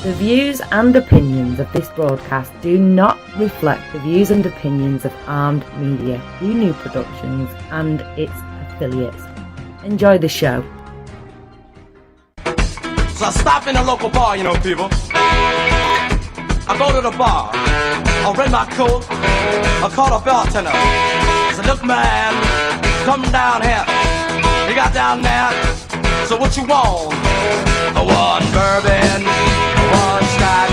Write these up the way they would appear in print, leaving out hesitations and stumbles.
The views and opinions of this broadcast do not reflect the views and opinions of Armed Media, New Productions and its affiliates. Enjoy the show. So I stop in a local bar, people. I go to the bar, I rent my coat, I call the bartender. I said, look man, come down here. You got down there, so what you want? One bourbon, one scotch,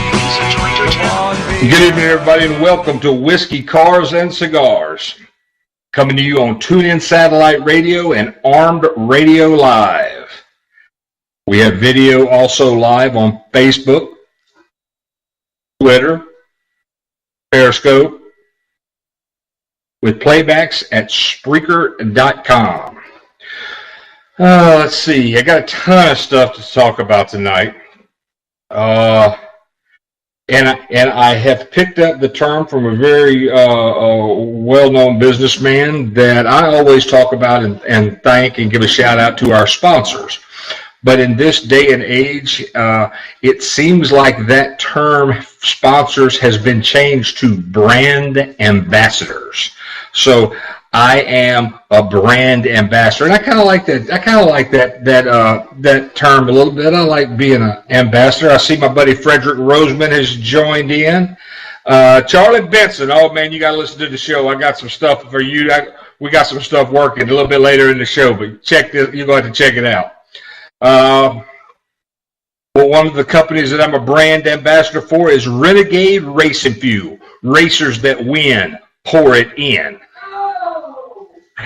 one beer. Good evening everybody and welcome to Whiskey, Cars, and Cigars. Coming to you on TuneIn Satellite Radio and Armed Radio Live. We have video also live on Facebook, Twitter, Periscope, with playbacks at Spreaker.com. Let's see. I got a ton of stuff to talk about tonight. And I have picked up the term from a very well-known businessman that I always talk about and thank and give a shout out to our sponsors. But in this day and age, it seems like that term sponsors has been changed to brand ambassadors. So I am a brand ambassador, and I kind of like that. I kind of like that term a little bit. I like being an ambassador. I see my buddy Frederick Roseman has joined in. Charlie Benson, oh man, you got to listen to the show. I got some stuff for you. We got some stuff working a little bit later in the show, but check this. You're going to check it out. Well, one of the companies that I'm a brand ambassador for is Renegade Racing Fuel. Racers that win, pour it in.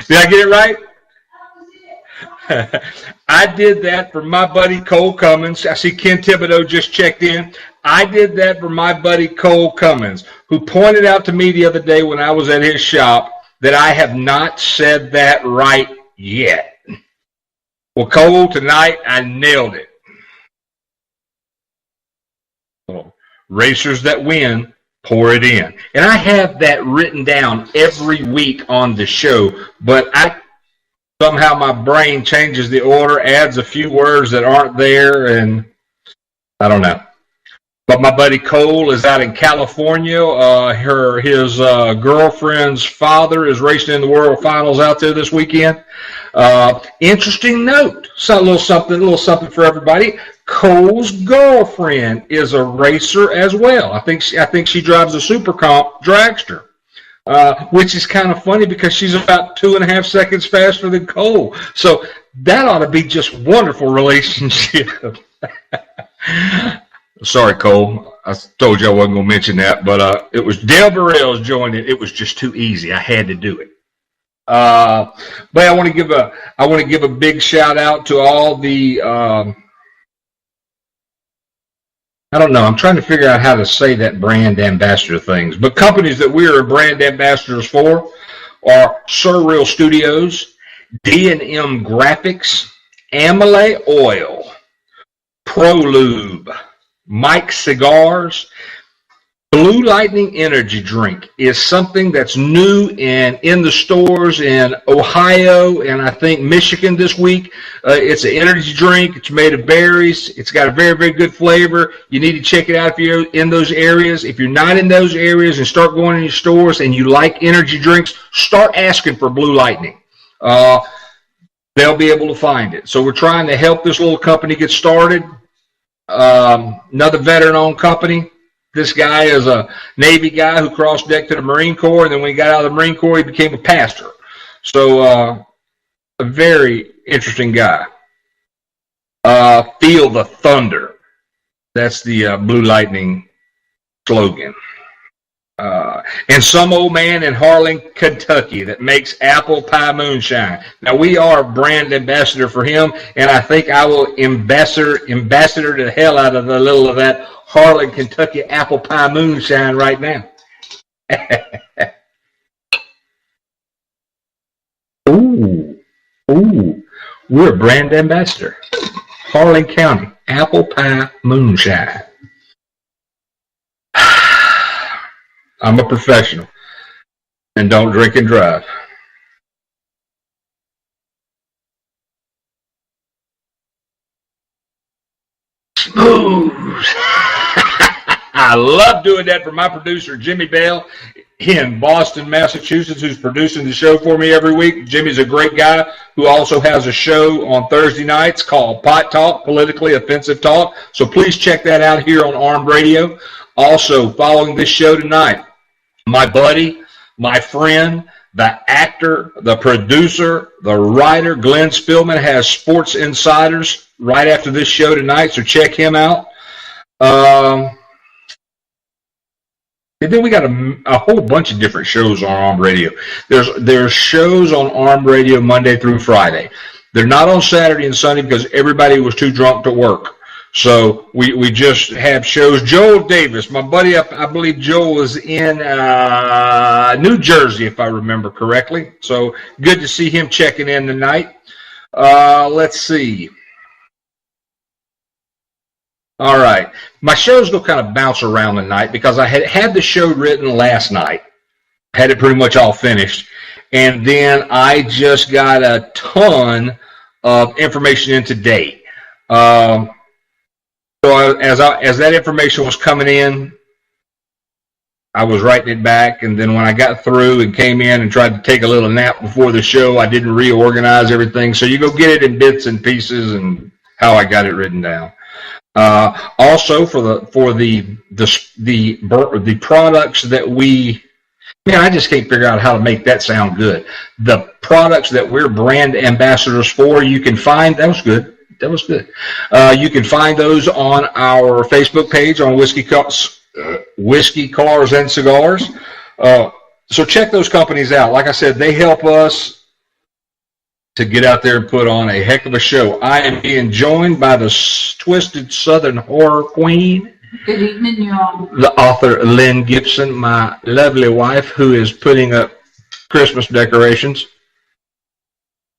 Did I get it right? I did that for my buddy Cole Cummins. I see Ken Thibodeau just checked in. I did that for my buddy Cole Cummins, who pointed out to me the other day when I was at his shop that I have not said that right yet. Well, Cole, tonight I nailed it. So, racers that win, pour it in. And I have that written down every week on the show, but somehow my brain changes the order, adds a few words that aren't there, and I don't know. But my buddy Cole is out in California. His girlfriend's father is racing in the World Finals out there this weekend. Interesting note, so a little something for everybody. Cole's girlfriend is a racer as well. I think she drives a Super Comp dragster, which is kind of funny because she's about 2.5 seconds faster than Cole. So that ought to be just wonderful relationship. Sorry, Cole. I told you I wasn't going to mention that, but it was Dale Burrell's joining. It was just too easy. I had to do it. But I want to give a big shout out to all the. I don't know. I'm trying to figure out how to say that brand ambassador things. But companies that we are brand ambassadors for are Surreal Studios, D&M Graphics, Amele Oil, ProLube, Mike Cigars. Blue Lightning Energy Drink is something that's new and in the stores in Ohio and I think Michigan this week. It's an energy drink. It's made of berries. It's got a very, very good flavor. You need to check it out if you're in those areas. If you're not in those areas and start going in your stores and you like energy drinks, start asking for Blue Lightning. They'll be able to find it. So we're trying to help this little company get started. Another veteran-owned company. This guy is a Navy guy who crossed deck to the Marine Corps, and then when he got out of the Marine Corps, he became a pastor. So a very interesting guy. Feel the thunder. That's the Blue Lightning slogan. And some old man in Harlan, Kentucky that makes apple pie moonshine. Now, we are brand ambassador for him, and I think I will ambassador the hell out of a little of that Harlan, Kentucky apple pie moonshine right now. Ooh, we're a brand ambassador. Harlan County apple pie moonshine. I'm a professional and don't drink and drive. Smooth. I love doing that for my producer, Jimmy Bell, in Boston, Massachusetts, who's producing the show for me every week. Jimmy's a great guy who also has a show on Thursday nights called Pot Talk, Politically Offensive Talk. So please check that out here on Armed Radio. Also, following this show tonight, my buddy, my friend, the actor, the producer, the writer, Glenn Spillman, has Sports Insiders right after this show tonight, so check him out. And then we got a whole bunch of different shows on Armed Radio. There's shows on Armed Radio Monday through Friday. They're not on Saturday and Sunday because everybody was too drunk to work. So we just have shows. Joel Davis, my buddy, I believe Joel is in New Jersey, if I remember correctly. So good to see him checking in tonight. Let's see. All right. My shows go kind of bounce around tonight because I had the show written last night. Had it pretty much all finished. And then I just got a ton of information in today. So as that information was coming in, I was writing it back. And then when I got through and came in and tried to take a little nap before the show, I didn't reorganize everything. So you go get it in bits and pieces and how I got it written down. Also for the products that I just can't figure out how to make that sound good. The products that we're brand ambassadors for, you can find, that was good. You can find those on our Facebook page on Whiskey Cars and Cigars. So check those companies out. Like I said, they help us to get out there and put on a heck of a show. I am being joined by the Twisted Southern Horror Queen. Good evening, y'all. The author, Lynn Gibson, my lovely wife, who is putting up Christmas decorations.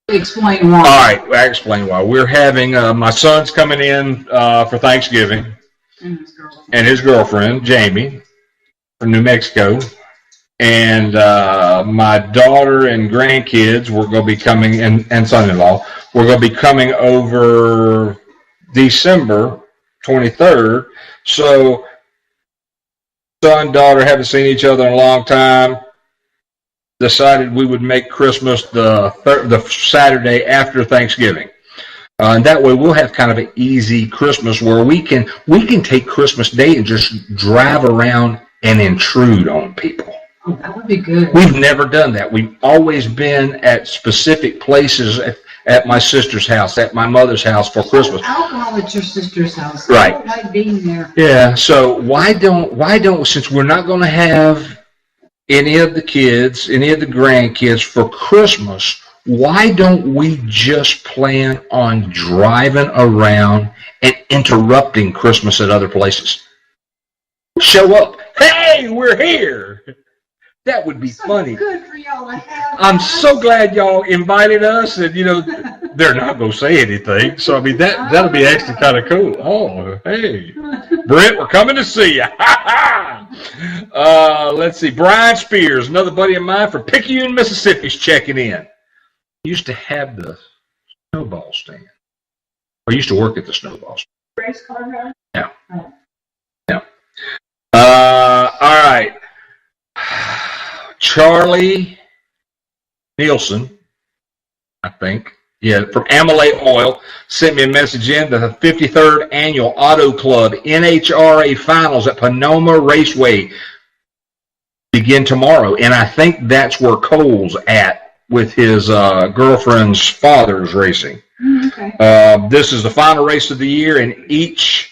Explain why. All right, I explain why. We're having, my son's coming in for Thanksgiving. And his girlfriend, Jamie, from New Mexico. And my daughter and grandkids were going to be coming, and son-in-law, we're going to be coming over December 23rd. So son and daughter haven't seen each other in a long time. Decided we would make Christmas the Saturday after Thanksgiving. And that way we'll have kind of an easy Christmas where we can take Christmas Day and just drive around and intrude on people. Oh, that would be good. We've never done that. We've always been at specific places at my sister's house, at my mother's house for Christmas. Alcohol at your sister's house. Right. I don't like being there. Yeah. So why don't since we're not going to have any of the kids, any of the grandkids for Christmas, why don't we just plan on driving around and interrupting Christmas at other places? Show up. Hey, we're here. That would be funny. Good for y'all to have. I'm so glad y'all invited us, and they're not going to say anything. So I mean that'll be actually kind of cool. Oh, hey, Brent, we're coming to see you. Let's see. Brian Spears, another buddy of mine from Picayune, Mississippi, is checking in. Used to have the snowball stand. I used to work at the snowball stand. Race car ride? Yeah. Oh. Yeah. All right. Charlie Nielsen, I think, from Amalay Oil, sent me a message in that the 53rd Annual Auto Club NHRA Finals at Panoma Raceway begin tomorrow. And I think that's where Cole's at with his girlfriend's father's racing. Okay. This is the final race of the year, and each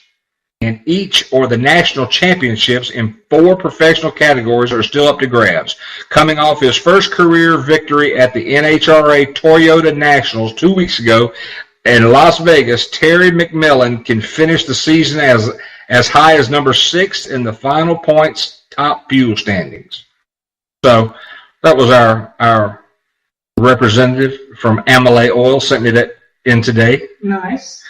or the national championships in 4 professional categories are still up to grabs. Coming off his first career victory at the NHRA Toyota Nationals 2 weeks ago in Las Vegas, Terry McMillan can finish the season as high as number 6 in the final points top fuel standings. So that was our representative from Amalay Oil, sent me that in today. Nice.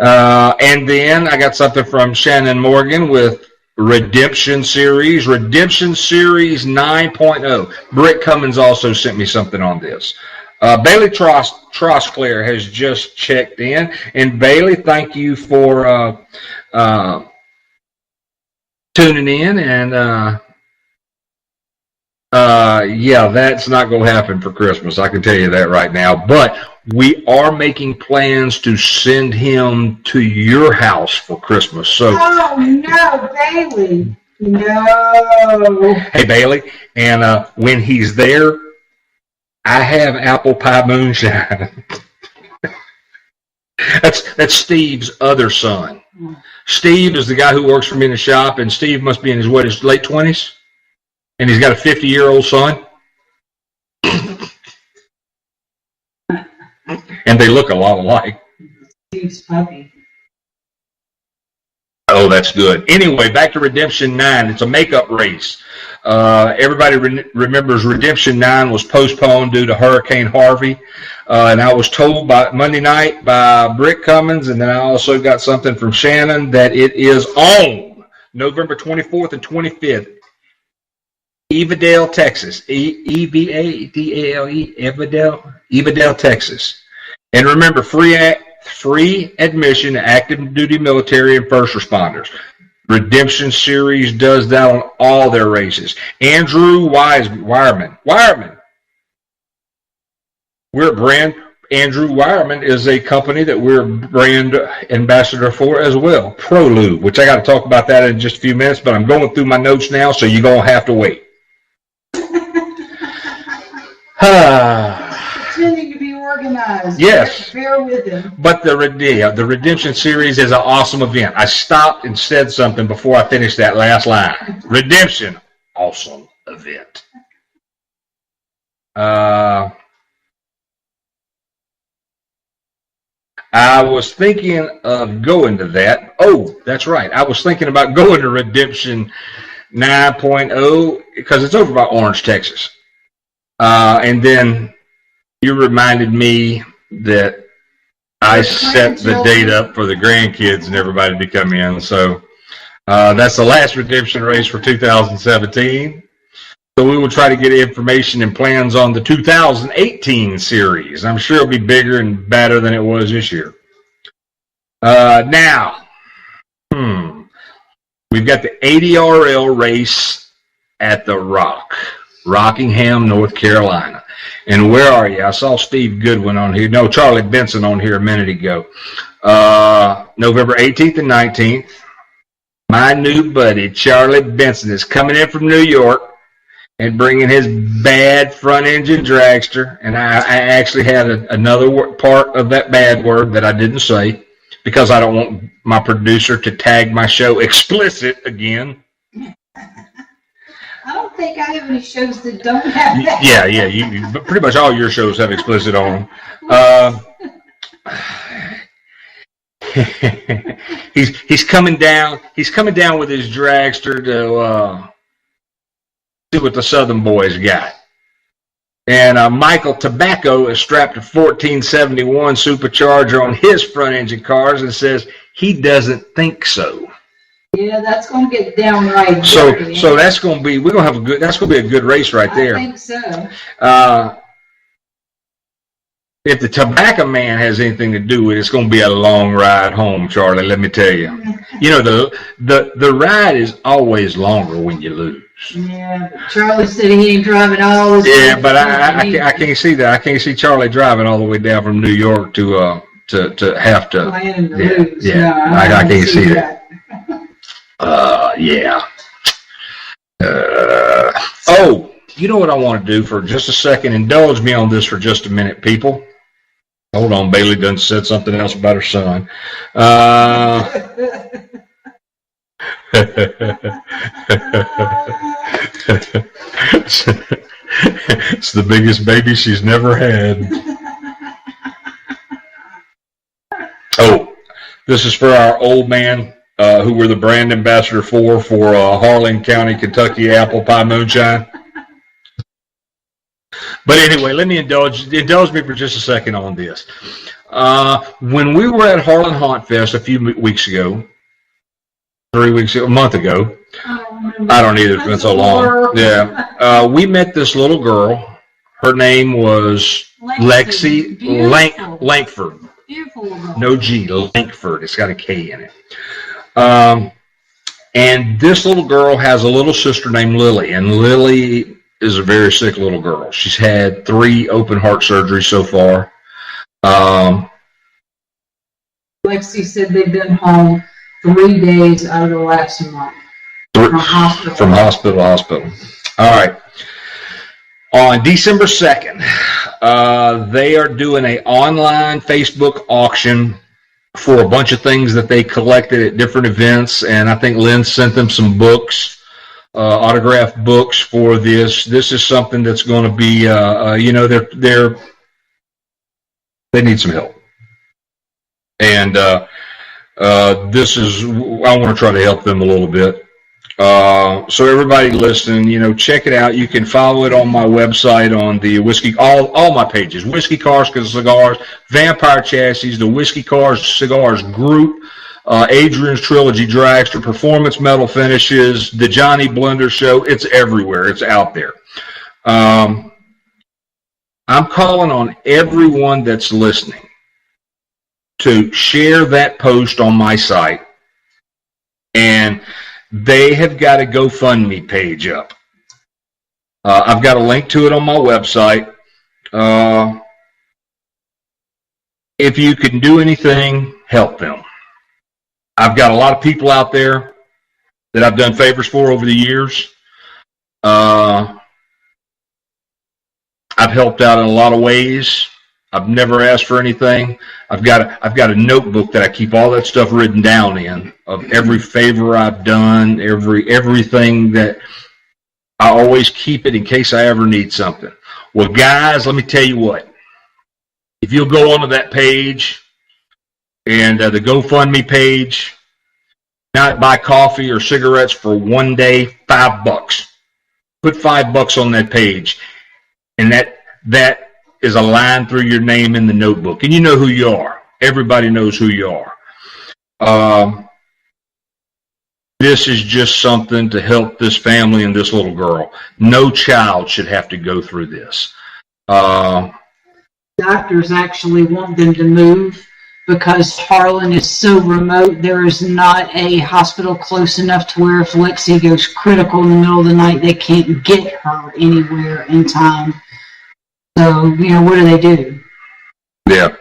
And then I got something from Shannon Morgan with Redemption Series 9.0. Britt Cummins also sent me something on this. Bailey Trosclair has just checked in. And Bailey, thank you for tuning in, and yeah, that's not going to happen for Christmas. I can tell you that right now. But we are making plans to send him to your house for Christmas. So, Oh, no, Bailey. No. hey, Bailey, and when he's there, I have apple pie moonshine. That's Steve's other son. Steve is the guy who works for me in the shop, and Steve must be in his late 20s, and he's got a 50-year-old son. And they look a lot alike. Steve's puppy. Oh, that's good. Anyway, back to Redemption 9. It's a makeup race. Everybody remembers Redemption 9 was postponed due to Hurricane Harvey. And I was told by Monday night by Brick Cummins, and then I also got something from Shannon that it is on November 24th and 25th. Evadale, Texas. E-V-A-D-A-L-E, Evadale, Texas. And remember, free admission to active duty military and first responders. Redemption Series does that on all their races. Andrew Wireman. Andrew Wireman is a company that we're brand ambassador for as well. ProLube, which I got to talk about that in just a few minutes, but I'm going through my notes now, so you're going to have to wait. Pretending to be organized. Yes. Bear with him. But the Redemption Series is an awesome event. I stopped and said something before I finished that last line. Redemption, awesome event. I was thinking of going to that. Oh, that's right. I was thinking about going to Redemption 9.0 because it's over by Orange, Texas. And then you reminded me that I set the date up for the grandkids and everybody to come in. So that's the last Redemption race for 2017. So we will try to get information and plans on the 2018 series. I'm sure it'll be bigger and better than it was this year. Now, we've got the ADRL race at the Rockingham, North Carolina. And where are you? I saw Steve Goodwin on here. No, Charlie Benson on here a minute ago. November 18th and 19th. My new buddy, Charlie Benson, is coming in from New York and bringing his bad front engine dragster. And I actually had another part of that bad word that I didn't say because I don't want my producer to tag my show explicit again. I don't think I have any shows that don't have that. Yeah. But pretty much all your shows have explicit on them. He's coming down. He's coming down with his dragster to see what the Southern boys got. And Michael Tobacco is strapped a 1471 supercharger on his front engine cars and says he doesn't think so. Yeah, that's going to get downright. So that's going to be that's going to be a good race right there. I think so. If the Tobacco Man has anything to do with it, it's going to be a long ride home, Charlie. Let me tell you. You know the ride is always longer when you lose. Yeah, but Charlie said he ain't driving all this. Yeah, but I can't see that. I can't see Charlie driving all the way down from New York to have to. Plan to lose. Yeah, No, I can't see that. Yeah. Oh, you know what I want to do for just a second? Indulge me on this for just a minute, people. Hold on, Bailey done said something else about her son. It's the biggest baby she's never had. Oh, this is for our old man who we're the brand ambassador for Harlan County, Kentucky apple pie moonshine. But anyway, let me indulge me for just a second on this. When we were at Harlan Haunt Fest a few weeks ago, 3 weeks ago, a month ago, I don't either, it's been so long. Yeah, we met this little girl. Her name was Lexi Lankford. Beautiful. No G, Lankford. It's got a K in it. And this little girl has a little sister named Lily, and Lily is a very sick little girl. She's had 3 open heart surgeries so far. Lexi said they've been home 3 days out of the last month. From hospital. From hospital to hospital. All right. On December 2nd, they are doing an online Facebook auction for a bunch of things that they collected at different events, and I think Lynn sent them some books, autographed books for this. This is something that's going to be, they need some help, and this is, I want to try to help them a little bit. So everybody listening, check it out. You can follow it on my website on the Whiskey, all my pages, Whiskey Cars, Cigars, Vampire Chassis, the Whiskey Cars, Cigars group, Adrian's Trilogy Dragster, Performance Metal Finishes, the Johnny Blender Show. It's everywhere. It's out there. I'm calling on everyone that's listening to share that post on my site, and they have got a GoFundMe page up. I've got a link to it on my website. If you can do anything, help them. I've got a lot of people out there that I've done favors for over the years. I've helped out in a lot of ways. I've never asked for anything. I've got a notebook that I keep all that stuff written down in, of every favor I've done, everything that I always keep it in case I ever need something. Well, guys, let me tell you what. If you'll go onto that page and the GoFundMe page, not buy coffee or cigarettes for one day, $5. Put $5 on that page, and that is a line through your name in the notebook, and you know who you are. Everybody knows who you are. This is just something to help this family and this little girl. No child should have to go through this. Doctors actually want them to move because Harlan is so remote. There is not a hospital close enough to where if Lexi goes critical in the middle of the night, they can't get her anywhere in time. So, what do they do? Yeah.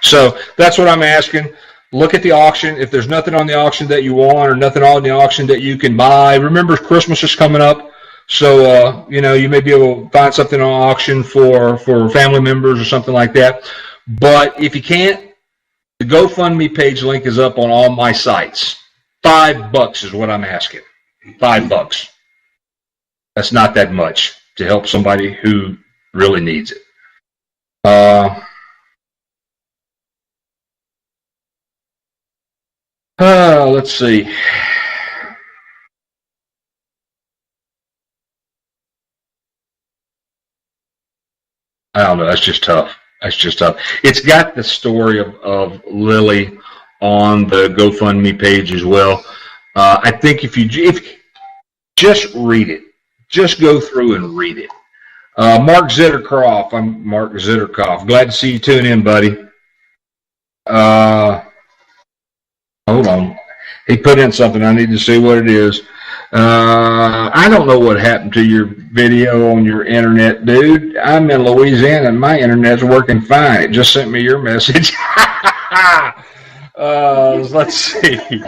So that's what I'm asking. Look at the auction. If there's nothing on the auction that you want or nothing on the auction that you can buy, remember Christmas is coming up. So, you may be able to find something on auction for family members or something like that. But if you can't, the GoFundMe page link is up on all my sites. $5 is what I'm asking. $5. That's not that much to help somebody who really needs it. Let's see. I don't know. That's just tough. It's got the story of Lily on the GoFundMe page as well. I think if just read it, just go through and read it. Mark Zitterkopf. I'm Mark Zitterkopf. Glad to see you tune in, buddy. Hold on. He put in something. I need to see what it is. I don't know what happened to your video on your internet, dude. I'm in Louisiana and my internet's working fine. It just sent me your message. Let's see.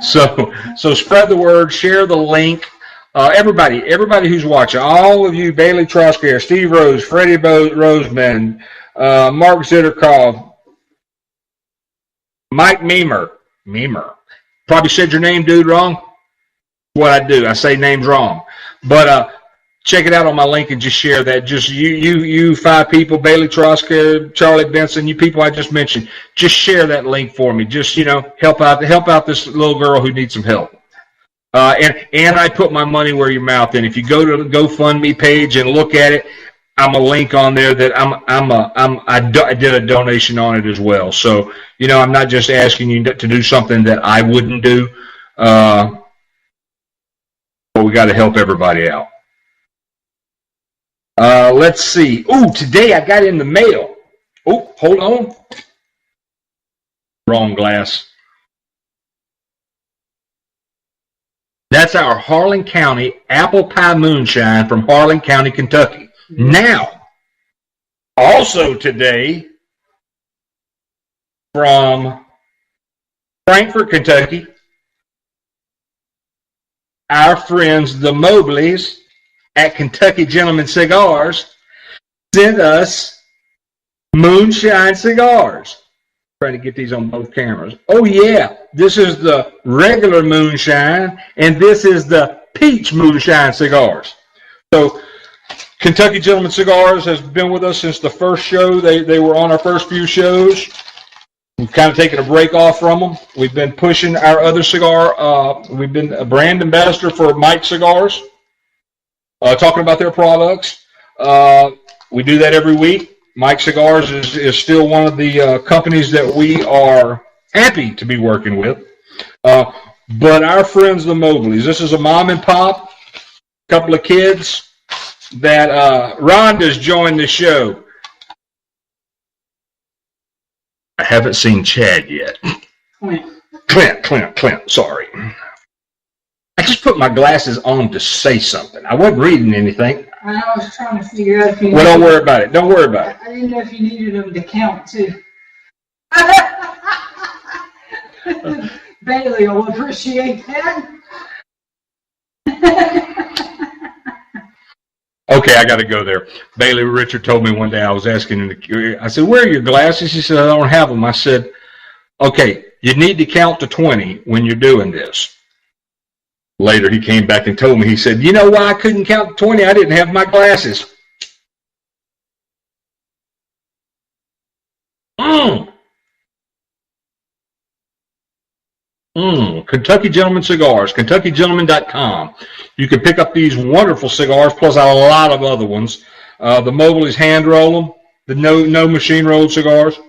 So spread the word, share the link. Everybody who's watching, all of you, Bailey Trosker, Steve Rose, Freddie Roseman, Mark Zitterkopf, Mike Memer. Probably said your name, dude, wrong. What I do, I say names wrong. But check it out on my link and just share that. Just you 5 people, Bailey Trosker, Charlie Benson, you people I just mentioned, just share that link for me. Just, help out this little girl who needs some help. And I put my money where your mouth is. If you go to the GoFundMe page and look at it, I'm a link on there that I did a donation on it as well. So, I'm not just asking you to do something that I wouldn't do. But we got to help everybody out. Let's see. Today I got in the mail. Hold on. Wrong glass. That's our Harlan County Apple Pie Moonshine from Harlan County, Kentucky. Now, also today, from Frankfort, Kentucky, our friends, the Mobleys at Kentucky Gentleman Cigars, sent us moonshine cigars. Trying to get these on both cameras. Oh yeah, this is the regular moonshine, and this is the peach moonshine cigars. So Kentucky Gentleman Cigars has been with us since the first show. They were on our first few shows. We've kind of taken a break off from them. We've been pushing our other cigar. We've been a brand ambassador for Mike Cigars, talking about their products. We do that every week. Mike Cigars is still one of the companies that we are happy to be working with. But our friends, the Mobleys, this is a mom and pop, couple of kids that Rhonda's joined the show. I haven't seen Chad yet. Clint, sorry. I just put my glasses on to say something. I wasn't reading anything. I was trying to figure out if you Well, don't worry about it. Don't worry about it. I didn't know if you needed them to count, too. Bailey will appreciate that. Okay, I got to go there. Bailey Richard told me one day, I was asking him, I said, where are your glasses? He said, I don't have them. I said, okay, you need to count to 20 when you're doing this. Later, he came back and told me, he said, you know why I couldn't count to 20? I didn't have my glasses. Kentucky Gentleman Cigars, KentuckyGentleman.com. You can pick up these wonderful cigars, plus a lot of other ones. The Mobleys hand roll them, the no machine rolled cigars.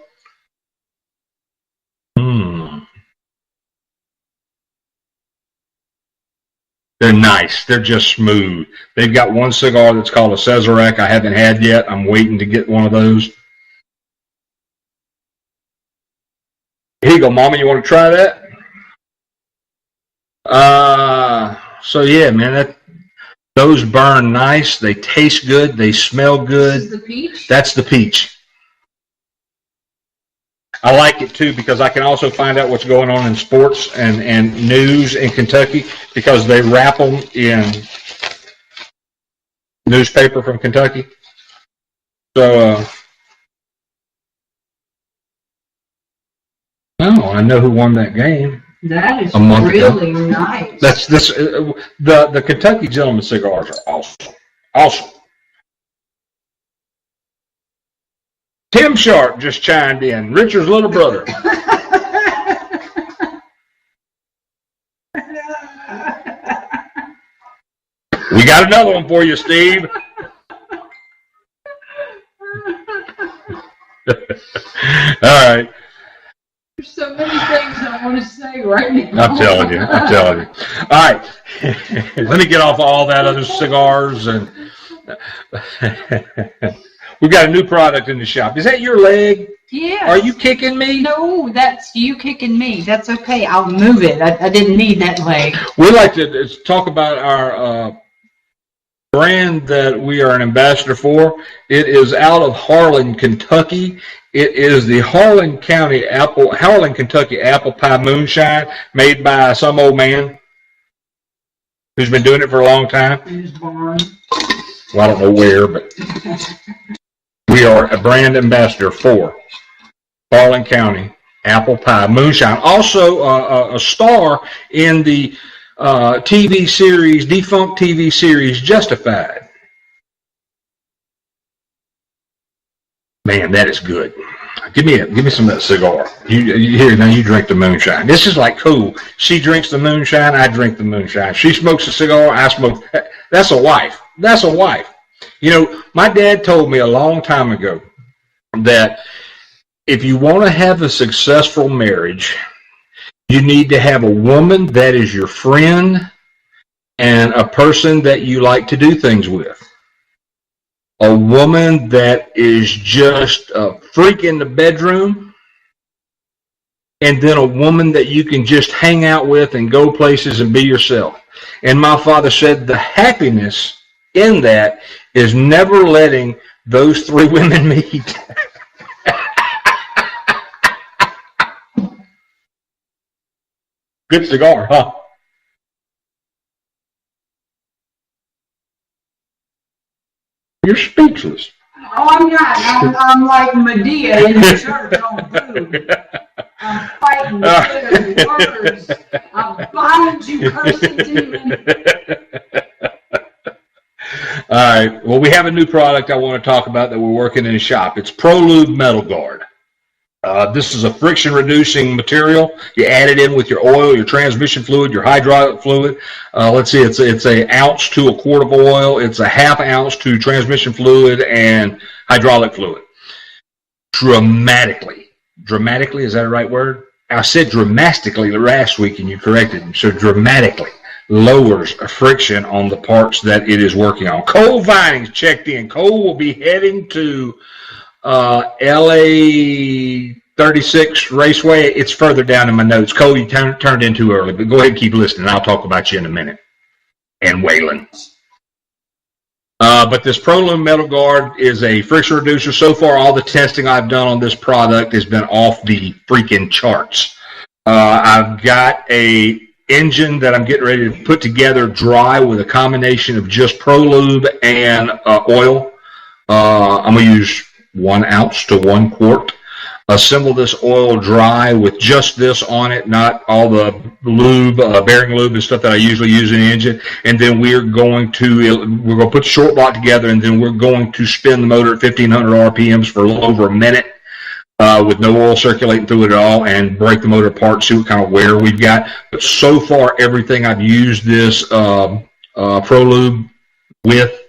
They're nice. They're just smooth. They've got one cigar that's called a Cesarec I haven't had yet. I'm waiting to get one of those. Here you go, Mama. You want to try that? So yeah, man, those burn nice. They taste good. They smell good. This is the peach? That's the peach. I like it too because I can also find out what's going on in sports and news in Kentucky because they wrap them in newspaper from Kentucky. So, I know who won that game. That is really nice. That's this. The Kentucky Gentleman Cigars are awesome. Awesome. Tim Sharp just chimed in. Richard's little brother. We got another one for you, Steve. All right. There's so many things I want to say right now. I'm telling you. All right. Let me get off all that other cigars and we've got a new product in the shop. Is that your leg? Yeah. Are you kicking me? No, that's you kicking me. That's okay. I'll move it. I didn't need that leg. We like to talk about our brand that we are an ambassador for. It is out of Harlan, Kentucky. It is the Harlan Kentucky Apple Pie Moonshine made by some old man who's been doing it for a long time. In his barn. Well, I don't know where, but we are a brand ambassador for Harlan County Apple Pie Moonshine. Also, a star in the TV series, defunct TV series, Justified. Man, that is good. Give me some of that cigar. Here, now you drink the moonshine. This is like cool. She drinks the moonshine, I drink the moonshine. She smokes a cigar, I smoke. That's a wife. That's a wife. You know, my dad told me a long time ago that if you want to have a successful marriage, you need to have a woman that is your friend and a person that you like to do things with. A woman that is just a freak in the bedroom and then a woman that you can just hang out with and go places and be yourself. And my father said the happiness in that is never letting those three women meet. Good cigar, huh? You're speechless. Oh, I'm not. I'm like Medea in the church on food. I'm fighting with words. I'm bind you, cursed demon. All right. Well, we have a new product I want to talk about that we're working in the shop. It's ProLube Metal Guard. This is a friction-reducing material. You add it in with your oil, your transmission fluid, your hydraulic fluid. Let's see, it's an ounce to a quart of oil. It's a half ounce to transmission fluid and hydraulic fluid. Dramatically, is that the right word? I said dramatically last week, and you corrected me. So dramatically lowers friction on the parts that it is working on. Cole Vinings checked in. Cole will be heading to LA 36 Raceway. It's further down in my notes. Cole, you turned in too early, but go ahead and keep listening. I'll talk about you in a minute. And Waylon. But this ProLube Metal Guard is a friction reducer. So far, all the testing I've done on this product has been off the freaking charts. I've got a engine that I'm getting ready to put together dry with a combination of just ProLube and oil. I'm going to use 1 ounce to 1 quart. Assemble this oil dry with just this on it, not all the lube, bearing lube and stuff that I usually use in the engine. And then we're going to put the short block together, and then we're going to spin the motor at 1,500 RPMs for a little over a minute with no oil circulating through it at all, and break the motor apart, see what kind of wear we've got. But so far, everything I've used this ProLube with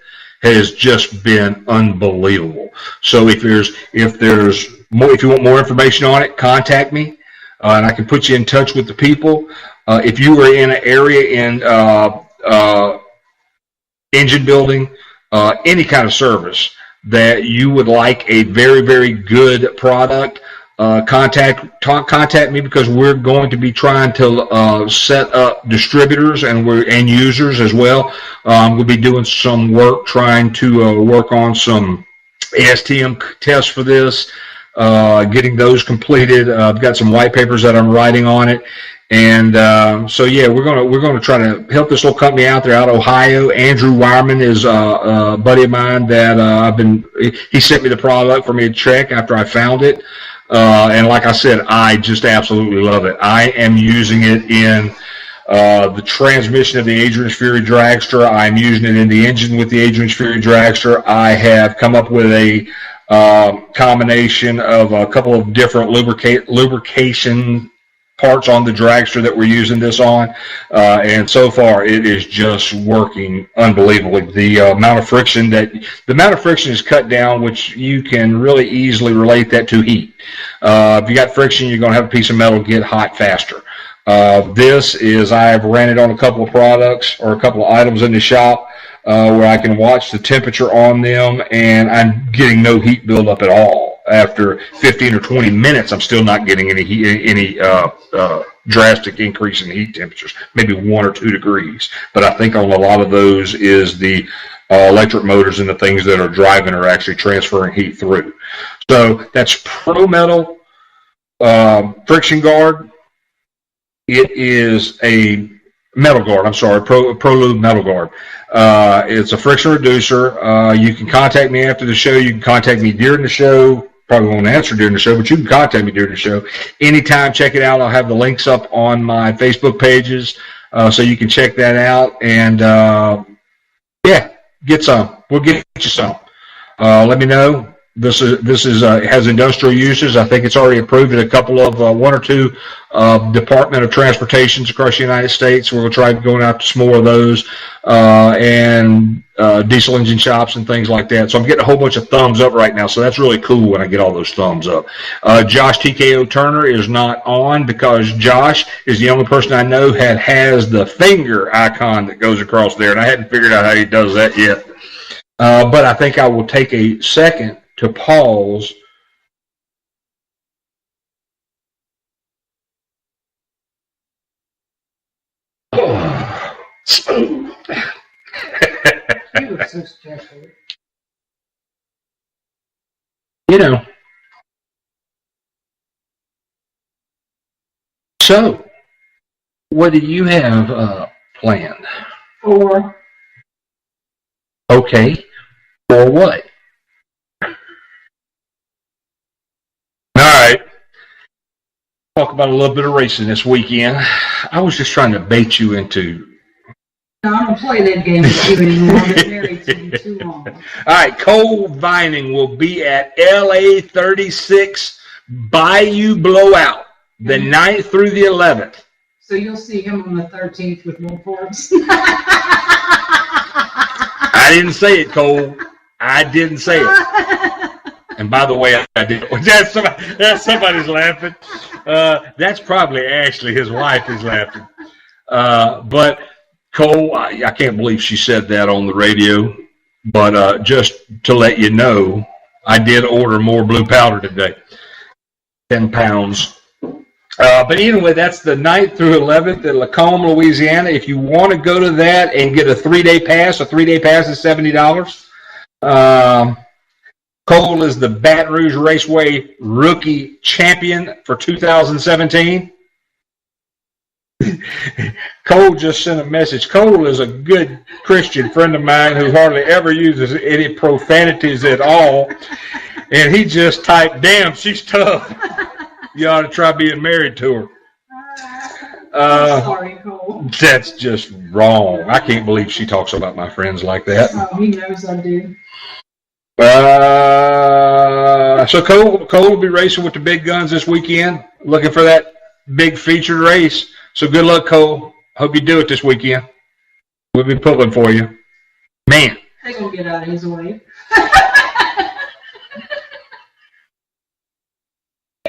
has just been unbelievable. So if you want more information on it, contact me, and I can put you in touch with the people. If you are in an area in engine building, any kind of service that you would like a very, very good product, contact me, because we're going to be trying to set up distributors and end users as well. We'll be doing some work trying to work on some ASTM tests for this, getting those completed. I've got some white papers that I'm writing on it. And so yeah, we're gonna try to help this little company out there out of Ohio. Andrew Wireman is a buddy of mine that he sent me the product for me to check after I found it. And like I said, I just absolutely love it. I am using it in the transmission of the Adrian's Fury Dragster. I'm using it in the engine with the Adrian's Fury Dragster. I have come up with a combination of a couple of different lubrication parts on the dragster that we're using this on, and so far it is just working unbelievably. The amount of friction is cut down, which you can really easily relate that to heat. If you got friction, you're going to have a piece of metal get hot faster. I've ran it on a couple of products or a couple of items in the shop where I can watch the temperature on them, and I'm getting no heat buildup at all. After 15 or 20 minutes, I'm still not getting any drastic increase in heat temperatures, maybe 1 or 2 degrees. But I think on a lot of those is the electric motors and the things that are driving are actually transferring heat through. So that's Pro Metal Friction Guard. It is a metal guard. I'm sorry, ProLube Metal Guard. It's a friction reducer. You can contact me after the show. You can contact me during the show. Probably won't answer during the show, but you can contact me during the show. Anytime, check it out. I'll have the links up on my Facebook pages, so you can check that out. And, yeah, get some. We'll get you some. Let me know. This has industrial uses. I think it's already approved in a couple of 1 or 2 Department of Transportations across the United States. We're going to try going out to some more of those and diesel engine shops and things like that. So I'm getting a whole bunch of thumbs up right now. So that's really cool when I get all those thumbs up. Josh TKO Turner is not on because Josh is the only person I know that has the finger icon that goes across there, and I hadn't figured out how he does that yet. But I think I will take a second to pause Smooth. You look so stressful. You know. So, what do you have planned? Or Okay. For what? All right. Talk about a little bit of racing this weekend. I was just trying to bait you into. no, I don't play that game with you anymore. I've been married to you too long. All right. Cole Vining will be at LA 36 Bayou Blowout the 9th through the 11th. So you'll see him on the 13th with more parts. I didn't say it, Cole. I didn't say it. And by the way, I did. That's somebody's laughing. That's probably Ashley, his wife, is laughing. But Cole, I can't believe she said that on the radio. But just to let you know, I did order more blue powder today. 10 pounds. But anyway, that's the 9th through 11th at Lacombe, Louisiana. If you want to go to that and get a 3-day pass is $70. Cole is the Baton Rouge Raceway Rookie Champion for 2017. Cole just sent a message. Cole is a good Christian friend of mine who hardly ever uses any profanities at all. And he just typed, "Damn, she's tough. You ought to try being married to her." Sorry, Cole. That's just wrong. I can't believe she talks about my friends like that. Oh, he knows I do. So Cole will be racing with the big guns this weekend, looking for that big featured race. So good luck, Cole. Hope you do it this weekend. We'll be pulling for you. Man. They're going to get out of his way.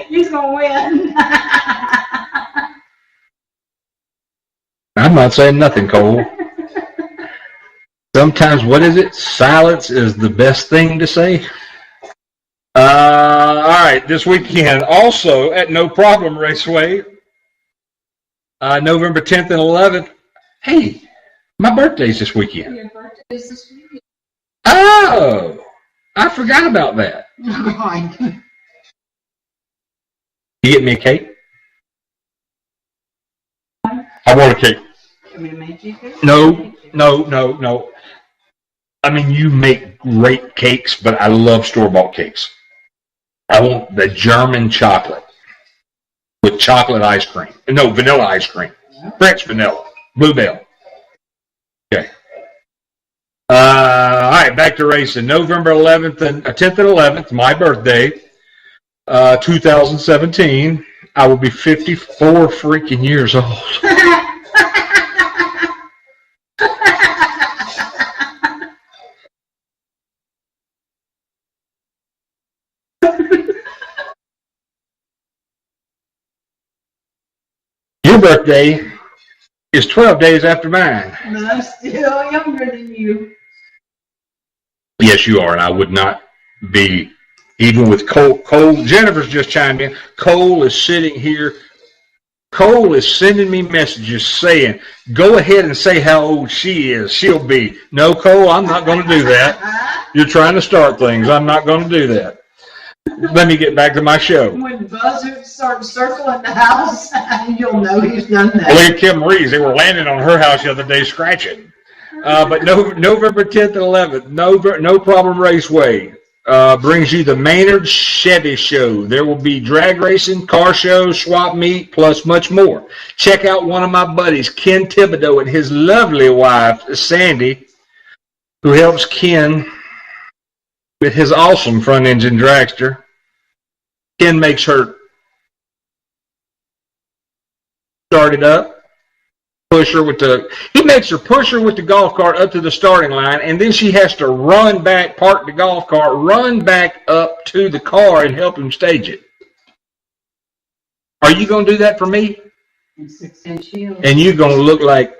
He's going to win. I'm not saying nothing, Cole. Sometimes, what is it? Silence is the best thing to say. All right, this weekend, also at No Problem Raceway, November 10th and 11th. Hey, my birthday's this weekend. Your birthday is this weekend. Oh, I forgot about that. God. You get me a cake? I want a cake. Want me to make you a cake? No. I mean, you make great cakes, but I love store-bought cakes. I want the German chocolate with chocolate ice cream. No, vanilla ice cream. French vanilla. Bluebell. Okay. All right, back to racing. November 11th and 10th and 11th, my birthday, 2017. I will be 54 freaking years old. Your birthday is 12 days after mine. But I'm still younger than you. Yes, you are, and I would not be, even with Cole. Jennifer's just chimed in. Cole is sitting here. Cole is sending me messages saying, "Go ahead and say how old she is. She'll be." No, Cole, I'm not going to do that. You're trying to start things. I'm not going to do that. Let me get back to my show. When buzzards start circling the house, you'll know he's done that. Well, Kim Reeves, they were landing on her house the other day scratching. But November 10th and 11th, No Problem Raceway brings you the Maynard Chevy Show. There will be drag racing, car shows, swap meet, plus much more. Check out one of my buddies, Ken Thibodeau, and his lovely wife, Sandy, who helps Ken with his awesome front engine dragster. Ken makes her start it up, he makes her push her with the golf cart up to the starting line, and then she has to run back, park the golf cart, run back up to the car and help him stage it. Are you going to do that for me? And 6-inch heels. And you're going to look like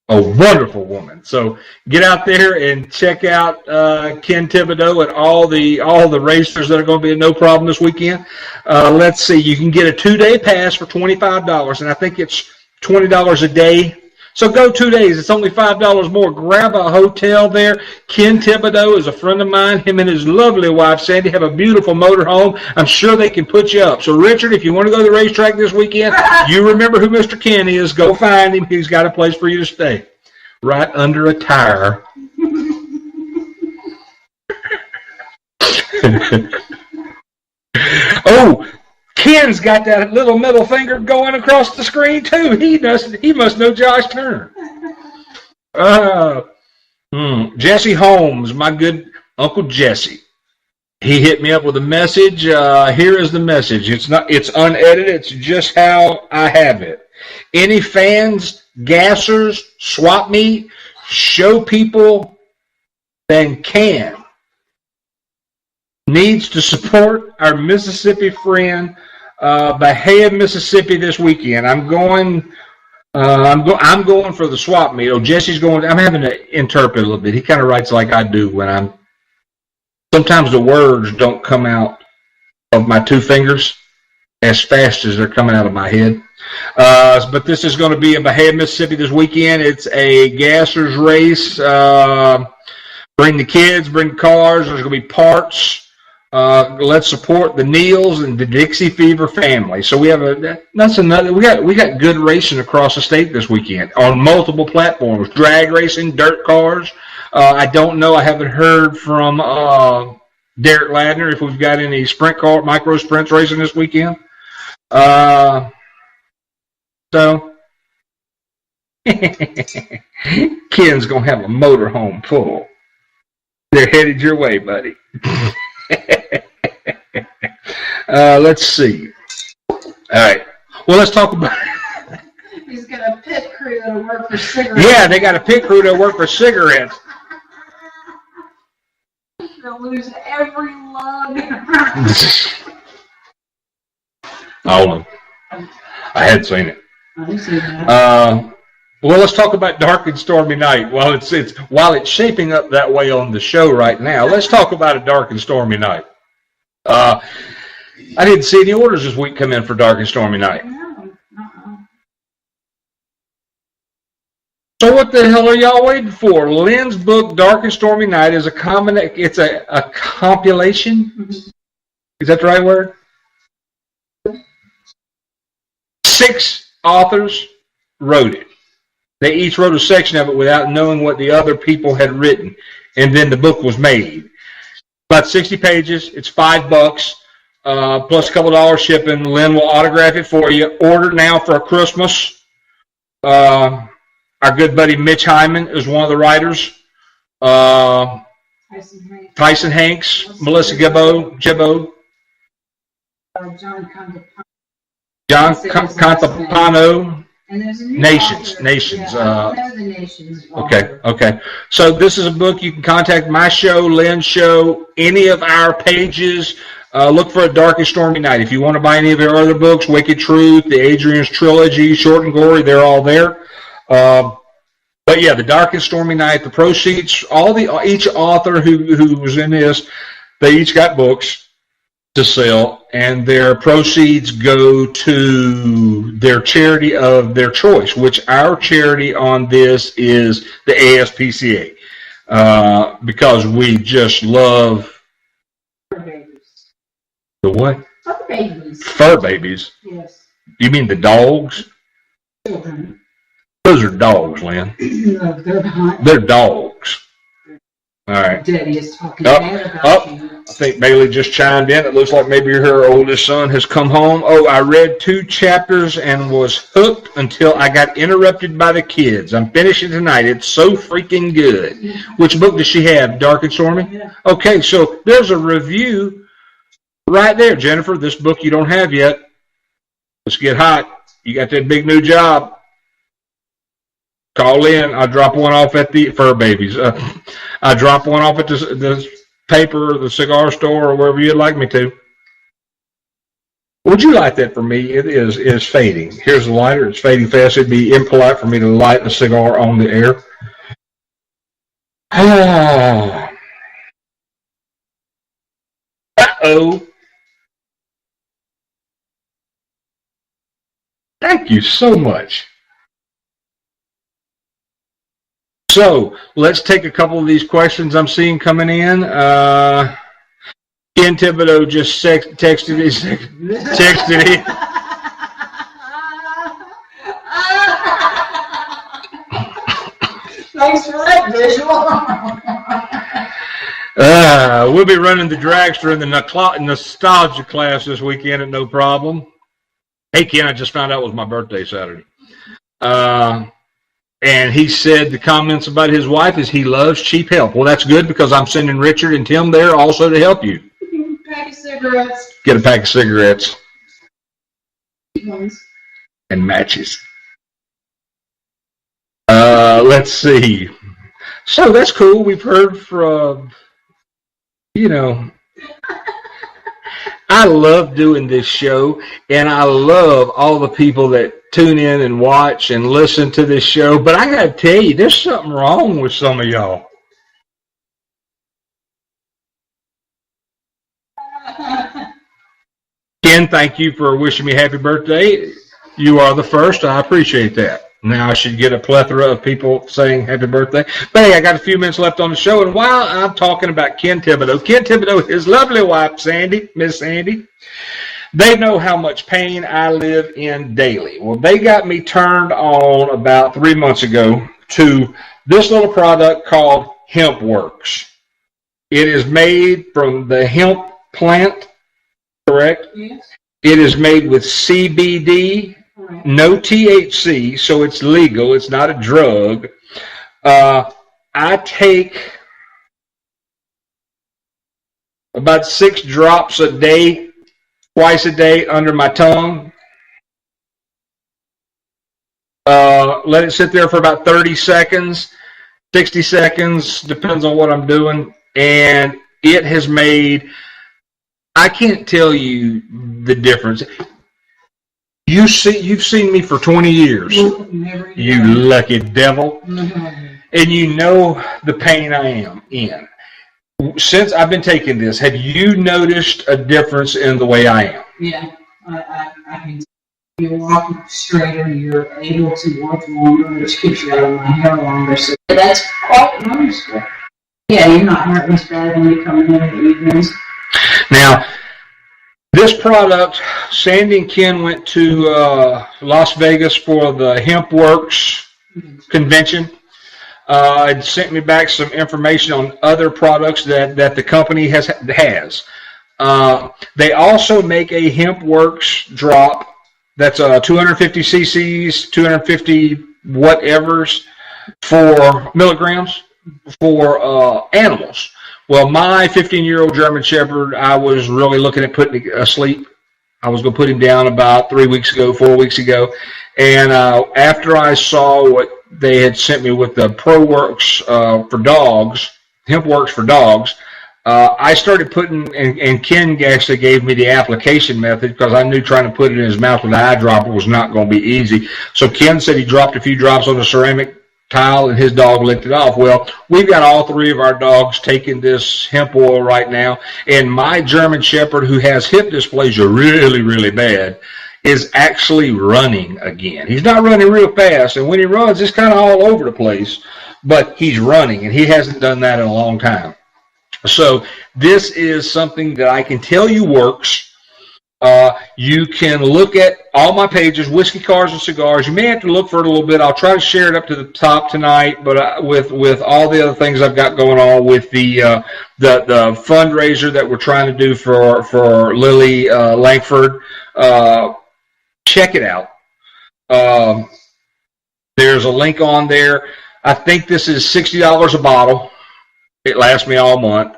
a wonderful woman. So get out there and check out Ken Thibodeau and all the racers that are going to be at No Problem this weekend. Let's see, you can get a 2-day pass for $25, and I think it's $20 a day So go 2 days. It's only $5 more. Grab a hotel there. Ken Thibodeau is a friend of mine. Him and his lovely wife, Sandy, have a beautiful motorhome. I'm sure they can put you up. So, Richard, if you want to go to the racetrack this weekend, you remember who Mr. Ken is. Go find him. He's got a place for you to stay. Right under a tire. Oh, Ken's got that little middle finger going across the screen too. He must know Josh Turner. Jesse Holmes, my good Uncle Jesse. He hit me up with a message. Here is the message. It's unedited. It's just how I have it. Any fans, gassers, swap meet, show people than can needs to support our Mississippi friend, Bahia, Mississippi this weekend. I'm going for the swap meet. Oh, Jesse's going. I'm having to interpret a little bit. He kind of writes like I do when sometimes the words don't come out of my two fingers as fast as they're coming out of my head. But this is going to be in Bahia, Mississippi this weekend. It's a gassers race. Bring the kids, bring cars. There's going to be parts. Let's support the Neals and the Dixie Fever family. So we have we got good racing across the state this weekend on multiple platforms. Drag racing, dirt cars. I don't know. I haven't heard from Derek Ladner if we've got any sprint car, micro sprints racing this weekend. So Ken's gonna have a motorhome full. They're headed your way, buddy. Let's see. All right. Well, let's talk about. He's got a pit crew that'll work for cigarettes. Yeah, they got a pit crew that work for cigarettes. They'll lose every lug. Oh, I had seen it. I've seen that. Well, let's talk about Dark and Stormy Night. While it's shaping up that way on the show right now, let's talk about a Dark and Stormy Night. I didn't see any orders this week come in for Dark and Stormy Night. No. So what the hell are y'all waiting for? Lynn's book, Dark and Stormy Night, is it's a compilation. Mm-hmm. Is that the right word? 6 authors wrote it. They each wrote a section of it without knowing what the other people had written. And then the book was made. About 60 pages. It's $5, plus a couple dollars shipping. Lynn will autograph it for you. Order now for Christmas. Our good buddy Mitch Hyman is one of the writers. Tyson Hanks, Melissa Gibbo. John Contapano. And there's a new Nations. Yeah, I know the Nations. Okay. So this is a book. You can contact my show, Lynn's show, any of our pages. Look for A Dark and Stormy Night. If you want to buy any of our other books, Wicked Truth, the Adrian's Trilogy, Short and Gory, they're all there. But yeah, The Dark and Stormy Night, the proceeds, each author who was in this, they each got books to sell, and their proceeds go to their charity of their choice, which our charity on this is the ASPCA, because we just love Fur babies. the what? Fur babies. Fur babies. Yes. You mean the dogs? Children. Those are dogs, Lynn. No, they're not. They're dogs. All right. Daddy is talking bad about you. I think Bailey just chimed in. It looks like maybe her oldest son has come home. Oh, I read 2 chapters and was hooked until I got interrupted by the kids. I'm finishing tonight. It's so freaking good. Which book does she have? Dark and Stormy? Yeah. Okay, so there's a review right there, Jennifer. This book you don't have yet. Let's get hot. You got that big new job. Call in. I'll drop one off at the Fur Babies. I'll drop one off at the paper, the cigar store, or wherever you'd like me to. Would you light that for me? It is fading. Here's the lighter. It's fading fast. It'd be impolite for me to light a cigar on the air. Uh-oh. Thank you so much. So let's take a couple of these questions I'm seeing coming in. Ken Thibodeau just texted me. Thanks for that visual. We'll be running the dragster in the nostalgia class this weekend at no problem. Hey, Ken, I just found out it was my birthday Saturday. And he said the comments about his wife is he loves cheap help. Well, that's good because I'm sending Richard and Tim there also to help you. Pack of cigarettes. Get a pack of cigarettes. And matches. Let's see. So that's cool. We've heard from, I love doing this show, and I love all the people that tune in and watch and listen to this show. But I got to tell you, there's something wrong with some of y'all. Ken, thank you for wishing me happy birthday. You are the first. I appreciate that. Now I should get a plethora of people saying happy birthday. But hey, I got a few minutes left on the show, and while I'm talking about Ken Thibodeau, his lovely wife, Sandy, Miss Sandy, they know how much pain I live in daily. Well, they got me turned on about 3 months ago to this little product called HempWorks. It is made from the hemp plant, correct? Yes. It is made with CBD, no THC, so it's legal. It's not a drug. I take about 6 drops a day, twice a day under my tongue. Let it sit there for about 30 seconds, 60 seconds, depends on what I'm doing. And it has made, I can't tell you the difference. You've seen me for 20 years, you lucky devil, and you know the pain I am in. Since I've been taking this, have you noticed a difference in the way I am? Yeah, I can. You're walking straighter, you're able to walk longer, which keeps you out of my hair longer. So that's quite noticeable. Yeah, you're not hurting as bad when you come in the evenings. Now, this product, Sandy and Ken went to Las Vegas for the HempWorks convention. It sent me back some information on other products that the company has. They also make a HempWorks drop that's 250 cc's, 250 whatevers for milligrams for animals. Well, my 15-year-old German Shepherd, I was really looking at putting asleep. I was going to put him down about 4 weeks ago. And after I saw what they had sent me with the ProWorks for dogs, HempWorks for dogs, I started putting, and Ken actually gave me the application method because I knew trying to put it in his mouth with an eyedropper was not going to be easy. So Ken said he dropped a few drops on the ceramic tile and his dog licked it off. Well, we've got all 3 of our dogs taking this hemp oil right now, and my German Shepherd, who has hip dysplasia really, really bad, is actually running again. He's not running real fast, and when he runs, it's kind of all over the place, but he's running, and he hasn't done that in a long time. So this is something that I can tell you works. You can look at all my pages, Whiskey, Cars, and Cigars. You may have to look for it a little bit. I'll try to share it up to the top tonight, but with all the other things I've got going on with the fundraiser that we're trying to do for Lily Langford, check it out. There's a link on there. I think this is $60 a bottle. It lasts me all month,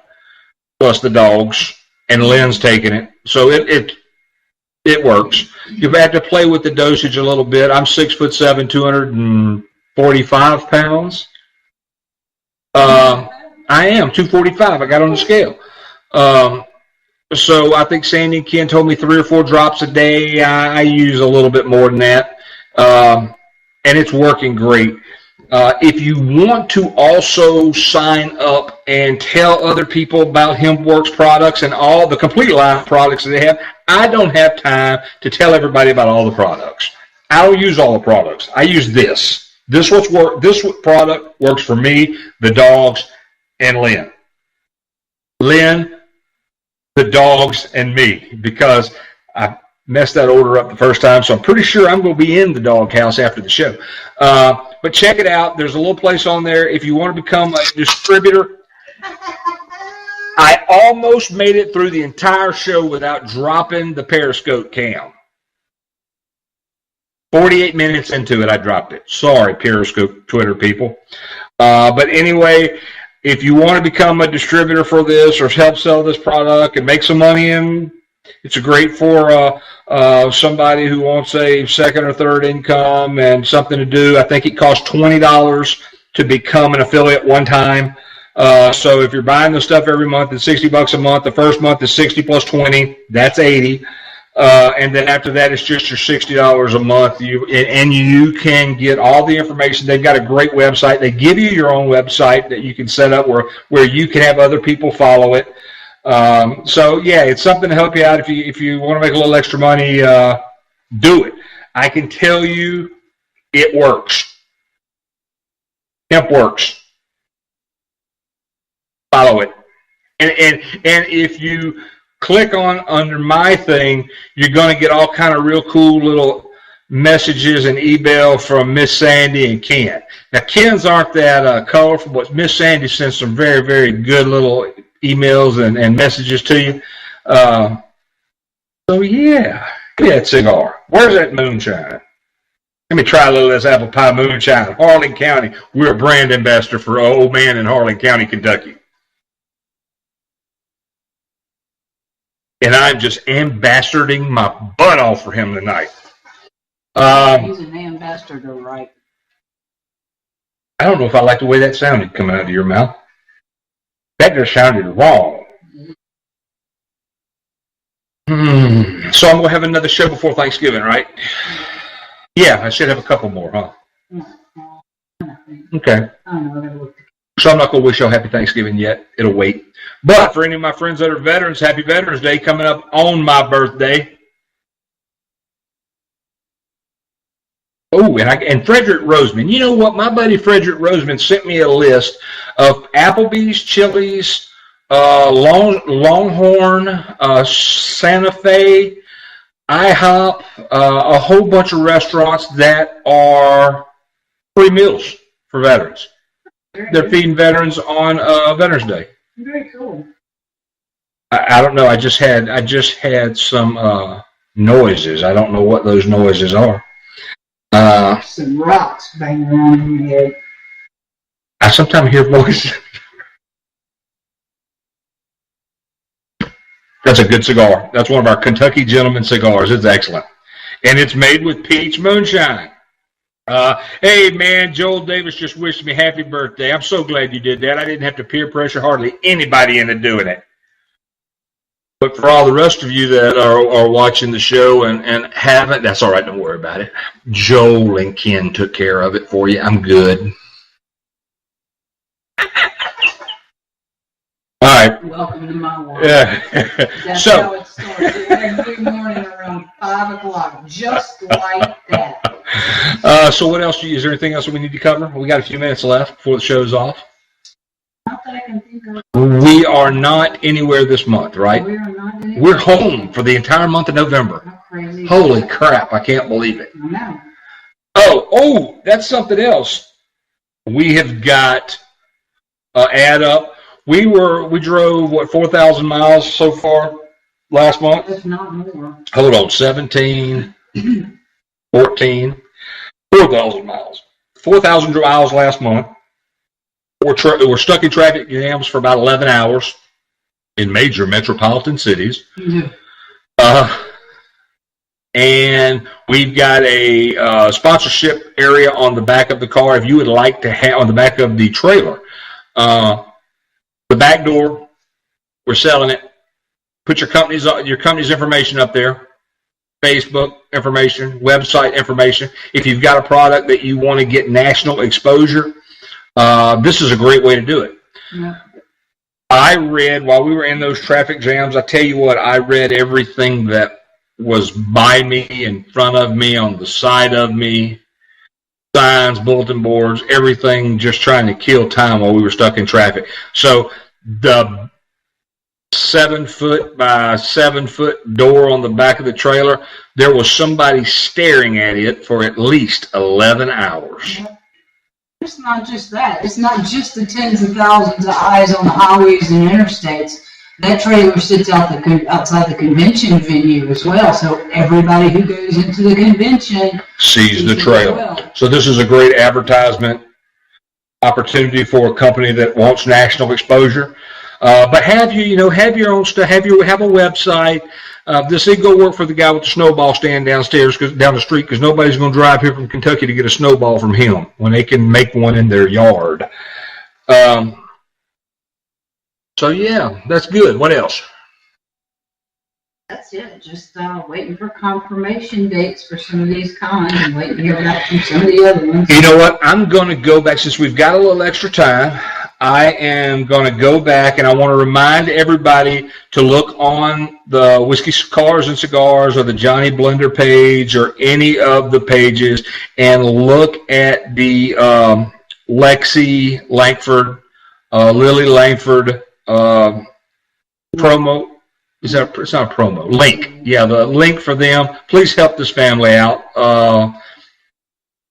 plus the dogs, and Lynn's taking it. So it works. You have to play with the dosage a little bit. I'm 6'7", 245 pounds. I am 245. I got on the scale. So I think Sandy and Ken told me 3 or 4 drops a day. I use a little bit more than that, and it's working great. If you want to also sign up and tell other people about HempWorks products and all the complete line of products that they have, I don't have time to tell everybody about all the products. I don't use all the products. I use this. This product works for me, the dogs, and Lynn. Lynn, the dogs, and me, because I messed that order up the first time, so I'm pretty sure I'm going to be in the doghouse after the show. But check it out. There's a little place on there if you want to become a distributor. I almost made it through the entire show without dropping the Periscope cam. 48 minutes into it, I dropped it. Sorry, Periscope Twitter people. But anyway, if you want to become a distributor for this or help sell this product and make some money in, it's great for somebody who wants a second or third income and something to do. I think it costs $20 to become an affiliate one time. So if you're buying the stuff every month, it's $60 a month. The first month is 60 plus 20. That's 80. And then after that, it's just your $60 a month. You can get all the information. They've got a great website. They give you your own website that you can set up where you can have other people follow it. So yeah, it's something to help you out. If you want to make a little extra money, do it. I can tell you, it works. Hemp works. Follow it. And if you click on under my thing, you're going to get all kind of real cool little messages and email from Miss Sandy and Ken. Now, Ken's aren't that colorful, but Miss Sandy sends some very, very good little emails and messages to you. So, yeah, that cigar. Where's that moonshine? Let me try a little of this apple pie moonshine. Harlan County. We're a brand ambassador for Old Man in Harlan County, Kentucky. And I'm just ambassadoring my butt off for him tonight. He's an ambassador, right? I don't know if I like the way that sounded coming out of your mouth. That just sounded wrong. So I'm going to have another show before Thanksgiving, right? Yeah, I should have a couple more, huh? Okay. So I'm not going to wish y'all happy Thanksgiving yet. It'll wait. But for any of my friends that are veterans, happy Veterans Day coming up on my birthday. Oh, and Frederick Roseman. You know what? My buddy Frederick Roseman sent me a list of Applebee's, Chili's, Longhorn, Santa Fe, IHOP, a whole bunch of restaurants that are free meals for veterans. They're feeding veterans on Veterans Day. Very cool. I don't know. I just had some noises. I don't know what those noises are. Some rocks banging around in your head. I sometimes hear voices. That's a good cigar. That's one of our Kentucky Gentleman cigars. It's excellent. And it's made with peach moonshine. Hey, man, Joel Davis just wished me happy birthday. I'm so glad you did that. I didn't have to peer pressure hardly anybody into doing it. But for all the rest of you that are watching the show and haven't, that's all right. Don't worry about it. Joel and Ken took care of it for you. I'm good. All right. Welcome to my world. Yeah. That's So, how it starts every morning around 5 o'clock, just like that. So what else? Is there anything else that we need to cover? We got a few minutes left before the show's off. Not that I can think of. We are not anywhere this month, right? We are not doing We're home for the entire month of November. How crazy. Holy crap, I can't believe it. I know. Oh, that's something else. We have got add up. We drove, 4,000 miles so far last month? If not more. Hold on, 17, 14, 4,000 miles. 4,000 miles last month. We're stuck in traffic jams for about 11 hours in major metropolitan cities. Yeah. And we've got a sponsorship area on the back of the car. If you would like to have on the back of the trailer, the back door, we're selling it. Put your company's information up there, Facebook information, website information. If you've got a product that you want to get national exposure, this is a great way to do it. Yeah. I read while we were in those traffic jams. I tell you what, I read everything that was by me, in front of me, on the side of me. signs, bulletin boards, everything, just trying to kill time while we were stuck in traffic. So the 7-foot by 7-foot door on the back of the trailer, there was somebody staring at it for at least 11 hours. It's not just that. It's not just the tens of thousands of eyes on the highways and interstates. That trailer sits outside the convention venue as well, so everybody who goes into the convention sees the trailer. Well. So this is a great advertisement opportunity for a company that wants national exposure. But have your own stuff. Have a website. This ain't gonna work for the guy with the snowball stand down the street, because nobody's gonna drive here from Kentucky to get a snowball from him when they can make one in their yard. So yeah, that's good. What else? That's it. Just waiting for confirmation dates for some of these cons and waiting to hear back from some of the other ones. You know what? I'm going to go back, since we've got a little extra time. I am going to go back, and I want to remind everybody to look on the Whiskey, Cars, and Cigars or the Johnny Blender page or any of the pages and look at the Lexi Langford, Lily Langford promo. It's not a promo. Link. Yeah, the link for them. Please help this family out.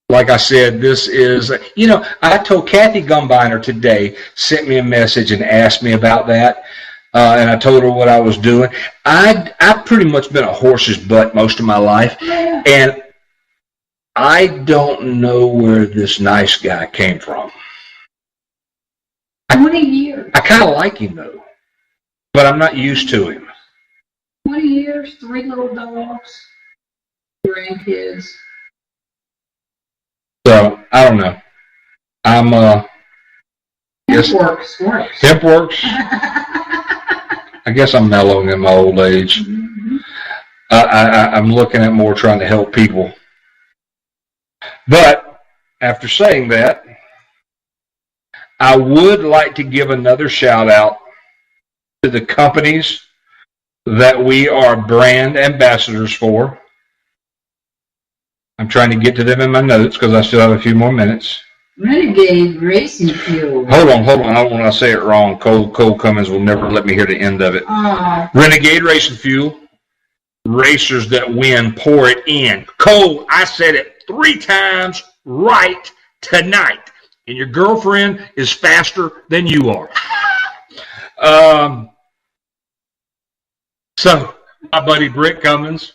Like I said, this is, I told Kathy Gumbiner today, sent me a message and asked me about that. And I told her what I was doing. I've pretty much been a horse's butt most of my life. And I don't know where this nice guy came from. 20 years. I kind of like him, though. But I'm not used to him. 20 years, 3 little dogs, grandkids. So, I don't know. Hemp works. Hemp works. I guess I'm mellowing in my old age. Mm-hmm. I'm looking at more trying to help people. But, after saying that, I would like to give another shout out to the companies that we are brand ambassadors for. I'm trying to get to them in my notes because I still have a few more minutes. Renegade Racing Fuel. Hold on. I don't want to say it wrong. Cole Cummins will never let me hear the end of it. Renegade Racing Fuel. Racers that win, pour it in. Cole, I said it 3 times right tonight. And your girlfriend is faster than you are. So, my buddy Britt Cummins,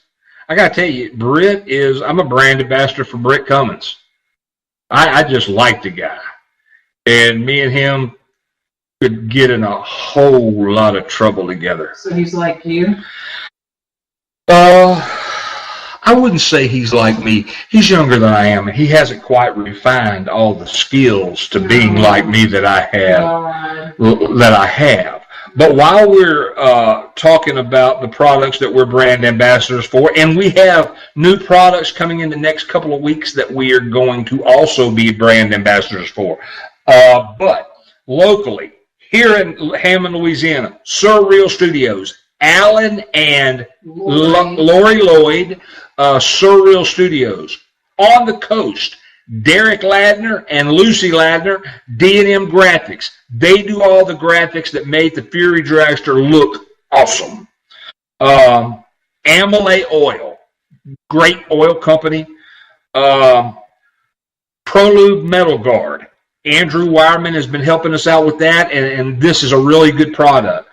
I got to tell you, I'm a brand ambassador for Britt Cummins. I just like the guy. And me and him could get in a whole lot of trouble together. So he's like you? I wouldn't say he's like me. He's younger than I am, and he hasn't quite refined all the skills to being like me that I have. But while we're talking about the products that we're brand ambassadors for, and we have new products coming in the next couple of weeks that we are going to also be brand ambassadors for. But locally, here in Hammond, Louisiana, Surreal Studios, Alan and Lori Lloyd, Surreal Studios. On the coast, Derek Ladner and Lucy Ladner, D&M Graphics. They do all the graphics that made the Fury Dragster look awesome. Amelay Oil, great oil company. Prolube Metal Guard. Andrew Wireman has been helping us out with that, and this is a really good product.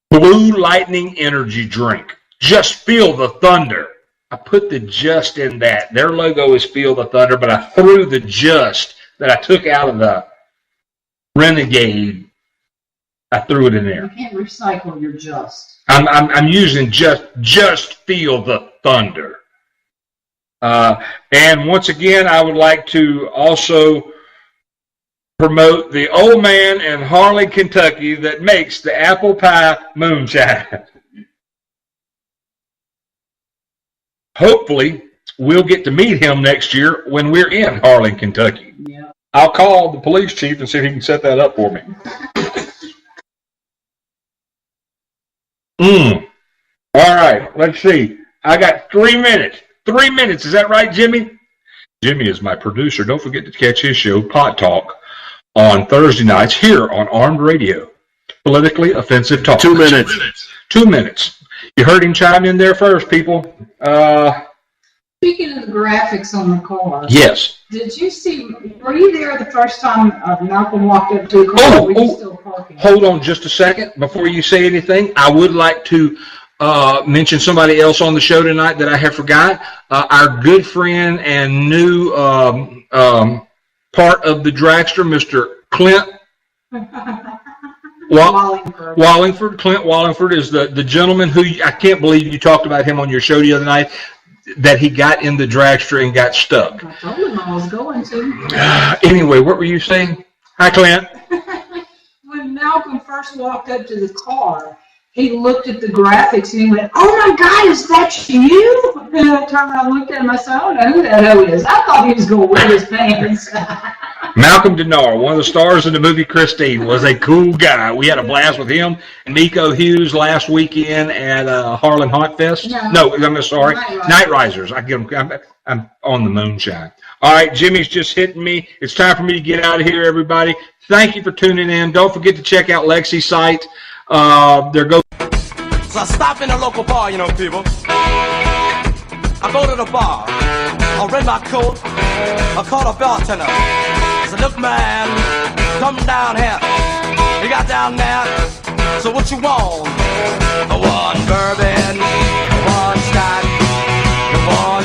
Blue Lightning Energy Drink. Just feel the thunder. I put the just in that. Their logo is Feel the Thunder, but I threw the just that I took out of the Renegade. I threw it in there. You can't recycle your just. I'm using just Feel the Thunder. And once again, I would like to also promote the old man in Harlan, Kentucky that makes the apple pie moonshine. Hopefully, we'll get to meet him next year when we're in Harlan, Kentucky. Yeah. I'll call the police chief and see if he can set that up for me. All right, let's see. I got 3 minutes. 3 minutes. Is that right, Jimmy? Jimmy is my producer. Don't forget to catch his show, Pot Talk, on Thursday nights here on Armed Radio. Politically offensive talk. 2 minutes. 2 minutes. You heard him chime in there first, people. Speaking of the graphics on the car, Yes. did you see? Were you there the first time Malcolm walked up to the car? Were you still parking? Hold on just a second before you say anything. I would like to mention somebody else on the show tonight that I have forgot. Our good friend and new part of the dragster, Mr. Clint Wallingford. Clint Wallingford is the gentleman who, I can't believe you talked about him on your show the other night, that he got in the dragster and got stuck. I told him I was going to. Anyway, what were you saying? Hi, Clint. When Malcolm first walked up to the car, he looked at the graphics and he went, "Oh my God, is that you?" And I turned around and looked at him. I said, "I don't know who that hoe is." I thought he was going to wear his pants. Malcolm Denard, one of the stars in the movie Christine, was a cool guy. We had a blast with him and Nico Hughes last weekend at Harlan Haunt Fest. No, I'm sorry, Night Risers. I'm on the moonshine. All right, Jimmy's just hitting me. It's time for me to get out of here, everybody. Thank you for tuning in. Don't forget to check out Lexi's site. So I stop in a local bar, you know, people. I go to the bar. I rent my coat. I call the bartender. I said, "Look, man, come down here." He got down there. So what you want? One bourbon, one scotch, one